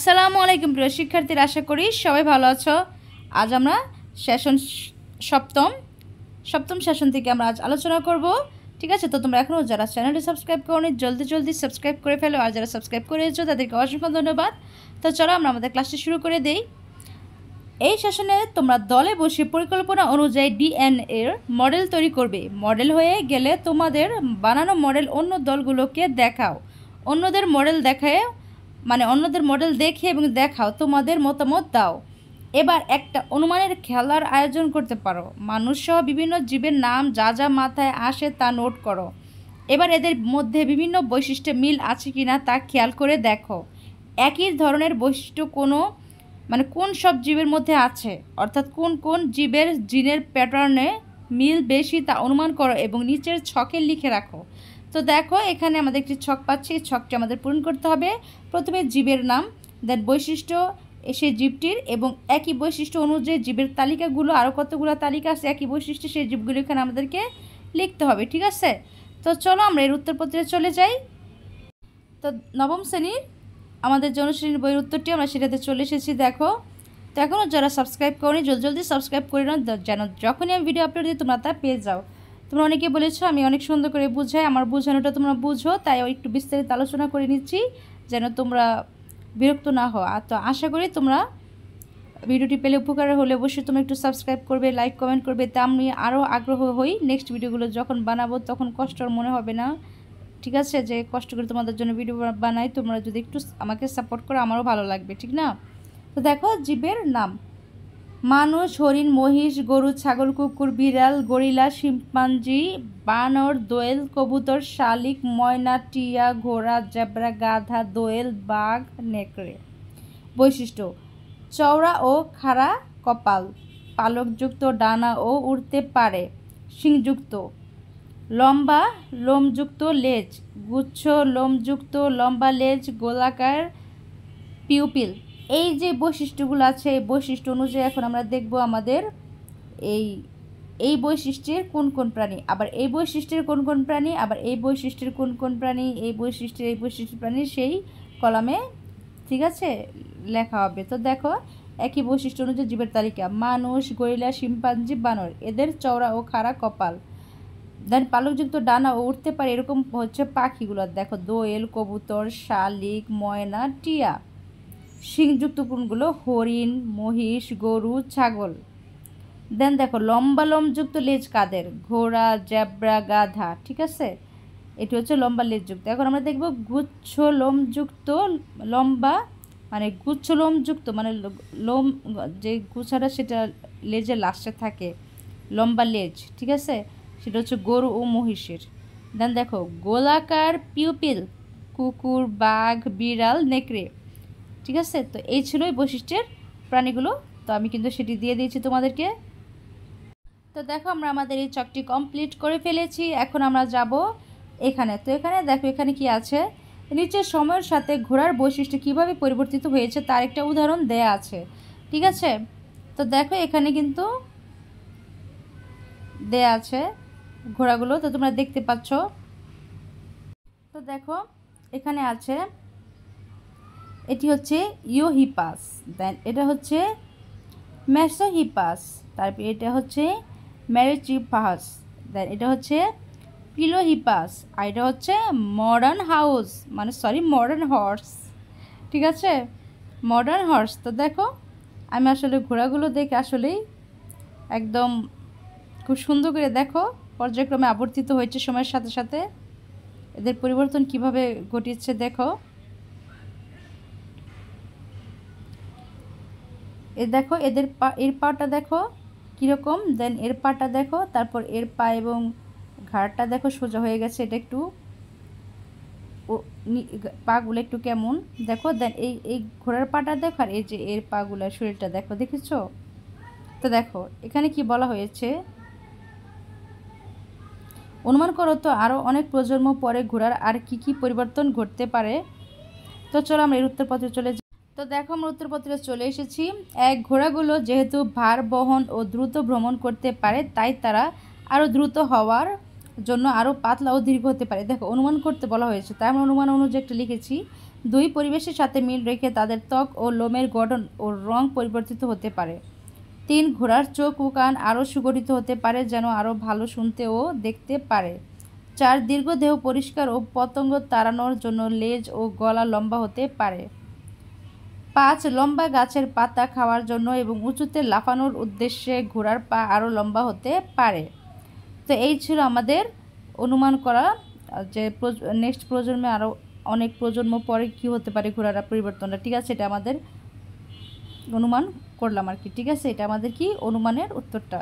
আসসালামু আলাইকুম প্রিয় শিক্ষার্থীরা, আশা করি সবাই ভালো আছো। আজ আমরা সেশন সপ্তম সেশন থেকে আমরা আজ আলোচনা করব। ঠিক আছে, তো তোমরা এখনও যারা চ্যানেলটি সাবস্ক্রাইব করোনি জলদি সাবস্ক্রাইব করে ফেলো, আর যারা সাবস্ক্রাইব করেছো তাদেরকে অসংখ্য ধন্যবাদ। তো চলো আমরা আমাদের ক্লাসটি শুরু করে দেই। এই সেশনে তোমরা দলে বসে পরিকল্পনা অনুযায়ী ডিএনএ এর মডেল তৈরি করবে। মডেল হয়ে গেলে তোমাদের বানানো মডেল অন্য দলগুলোকে দেখাও। অন্যদের মডেল দেখে এবং দেখাও, তোমাদের মতামত দাও। এবার একটা অনুমানের খেলার আয়োজন করতে পারো। মানুষসহ বিভিন্ন জীবের নাম যা যা মাথায় আসে তা নোট করো। এবার এদের মধ্যে বিভিন্ন বৈশিষ্ট্যে মিল আছে কিনা তা খেয়াল করে দেখো। একই ধরনের বৈশিষ্ট্য কোন সব জীবের মধ্যে আছে, অর্থাৎ কোন কোন জীবের জিনের প্যাটার্নে মিল বেশি তা অনুমান করো এবং নিচের ছকে লিখে রাখো। তো দেখো, এখানে আমাদের একটি ছক পাচ্ছি। এই ছকটি আমাদের পূরণ করতে হবে। প্রথমে জীবের নাম, দেন বৈশিষ্ট্য সেই জীবটির, এবং একই বৈশিষ্ট্য অনুযায়ী জীবের তালিকাগুলো, আরও কতগুলো তালিকা আছে একই বৈশিষ্ট্য সেই জীবগুলো এখানে আমাদেরকে লিখতে হবে। ঠিক আছে, তো চলো আমরা এর উত্তরপত্রে চলে যাই। তো নবম শ্রেণীর আমাদের যে অনুশ্রেণীর বইয়ের উত্তরটি আমরা সেটাতে চলে এসেছি। দেখো, তো এখনও যারা সাবস্ক্রাইব করোনি জলদি সাবস্ক্রাইব করে নাও, যেন যখনই আমি ভিডিও আপলোড দিই তোমরা তা পেয়ে যাও। তোমরা অনেকে বলেছো আমি অনেক সুন্দর করে বুঝাই, আমার বোঝানোটা তোমরা বুঝো, তাই একটু বিস্তারিত আলোচনা করে নিচ্ছি যেন তোমরা বিরক্ত না হও। তো আশা করি তোমরা ভিডিওটি পেলে উপকার হলে অবশ্যই তোমরা একটু সাবস্ক্রাইব করবে, লাইক কমেন্ট করবে, তা আমি আরও আগ্রহ হই নেক্সট ভিডিওগুলো যখন বানাবো তখন কষ্ট মনে হবে না। ঠিক আছে, যে কষ্ট করে তোমাদের জন্য ভিডিও বানাই, তোমরা যদি একটু আমাকে সাপোর্ট করো আমারও ভালো লাগবে, ঠিক না? তো দেখো, জীবের নাম: মানুষ, হরিণ, মহিষ, গরু, ছাগল, কুকুর, বিড়াল, গরিলা, শিম্পাঞ্জি, বানর, দোয়েল, কবুতর, শালিক, ময়না, টিয়া, ঘোড়া, জেব্রা, গাধা, দোয়েল, বাঘ, নেকড়ে। বৈশিষ্ট্য: চওড়া ও খাড়া কপাল, পালকযুক্ত ডানা ও উড়তে পারে, শিংযুক্ত, লম্বা লোমযুক্ত লেজ, গুচ্ছ লোমযুক্ত লম্বা লেজ, গোলাকার পিউপিল। এই যে বৈশিষ্ট্যগুলো আছে, এই বৈশিষ্ট্য অনুযায়ী এখন আমরা দেখব আমাদের এই বৈশিষ্ট্যের কোন কোন প্রাণী, আবার এই বৈশিষ্ট্যের কোন কোন প্রাণী, আবার এই বৈশিষ্ট্যের কোন কোন প্রাণী, এই বৈশিষ্ট্য প্রাণী সেই কলামে, ঠিক আছে, লেখা হবে। তো দেখো, একই বৈশিষ্ট্য অনুযায়ী জীবের তালিকা: মানুষ, গরিলা, শিম্পাঞ্জি, বানর, এদের চওড়া ও খাড়া কপাল, দেন পালকযুক্ত ডানা ও উঠতে পারে এরকম হচ্ছে পাখিগুলো। দেখো, দোয়েল, কবুতর, শালিক, ময়না, টিয়া। শিংযুক্ত কোনগুলো: হরিণ, মহিষ, গরু, ছাগল। দেন দেখো, লম্বা লোমযুক্ত লেজ কাদের: ঘোড়া, জেব্রা, গাধা। ঠিক আছে, এটি হচ্ছে লম্বা লেজযুক্ত। এখন আমরা দেখব গুচ্ছ লোমযুক্ত, লম্বা গুচ্ছ লোমযুক্ত লোম যে গুছাটা সেটা লেজের লাস্টে থাকে, লম্বা লেজ। ঠিক আছে, সেটা হচ্ছে গরু ও মহিষের। দেন দেখো, গোলাকার পিউপিল: কুকুর, বাঘ, বিড়াল, নেকড়ে। ঠিক আছে, তো এই ছিল এই বৈশিষ্ট্যের প্রাণীগুলো। তো আমি কিন্তু সেটি দিয়ে দিয়েছি তোমাদেরকে। তো দেখো, আমরা আমাদের এই চকটি কমপ্লিট করে ফেলেছি। এখন আমরা যাব এখানে। তো এখানে দেখো, এখানে কি আছে, নিচে সময়ের সাথে ঘোড়ার বৈশিষ্ট্য কিভাবে পরিবর্তিত হয়েছে তার একটা উদাহরণ দেয়া আছে। ঠিক আছে, তো দেখো এখানে কিন্তু দেয়া আছে ঘোড়াগুলো, তো তোমরা দেখতে পাচ্ছ। তো দেখো, এখানে আছে, এটি হচ্ছে ইওহিপাস, দেন এটা হচ্ছে মেসোহিপাস, তারপর এটা হচ্ছে ম্যারিচিপাস, দেন এটা হচ্ছে পিলোহিপাস, আর এটা হচ্ছে মডার্ন হর্স। ঠিক আছে, মডার্ন হর্স। তো দেখো, আমি আসলে ঘোড়াগুলো দেখে আসলেই একদম খুব সুন্দর করে দেখো পর্যায়ক্রমে আবর্তিত হয়েছে সময়ের সাথে সাথে, এদের পরিবর্তন কিভাবে ঘটেছে দেখো। দেখো, এর পাটা দেখো কীরকম, দেন এর পাটা দেখো, তারপর এর পা এবং ঘাড়টা দেখো সোজা হয়ে গেছে, এটা একটু পাগুলো একটু কেমন দেখো, দেন এই ঘোড়ার পাটা দেখো, আর এই যে এর পাগুলার শরীরটা দেখো, দেখেছো? তো দেখো, এখানে কি বলা হয়েছে, অনুমান করো তো আরও অনেক প্রজন্ম পরে ঘোড়ার আর কি পরিবর্তন ঘটতে পারে। তো চলো আমরা এর উত্তরপত্রে চলে যাই। তো দেখো, আমরা উত্তরপত্রে চলে এসেছি। ঘোড়াগুলো যেহেতু ভার বহন ও দ্রুত ভ্রমণ করতে পারে, তাই তারা আরও দ্রুত হওয়ার জন্য আরও পাতলা ও দীর্ঘ হতে পারে। দেখো, অনুমান করতে বলা হয়েছে, তাই আমরা অনুমান অনুযায়ী একটা লিখেছি। 2 পরিবেশের সাথে মিল রেখে তাদের ত্বক ও লোমের গঠন ও রং পরিবর্তিত হতে পারে। 3 ঘোড়ার চোখ ও কান আরও সুগঠিত হতে পারে যেন আরও ভালো শুনতে ও দেখতে পারে। 4 দীর্ঘ দেহ পরিষ্কার ও পতঙ্গ তাড়ানোর জন্য লেজ ও গলা লম্বা হতে পারে। 5 লম্বা গাছের পাতা খাওয়ার জন্য এবং উঁচুতে লাফানোর উদ্দেশ্যে ঘোড়ার পা আরও লম্বা হতে পারে। তো এই ছিল আমাদের অনুমান করা যে নেক্সট প্রজন্মে আরও অনেক প্রজন্ম পরে কী হতে পারে ঘোড়ার পরিবর্তনটা। ঠিক আছে, এটা আমাদের অনুমান করলাম আর কি। ঠিক আছে, এটা আমাদের কি অনুমানের উত্তরটা।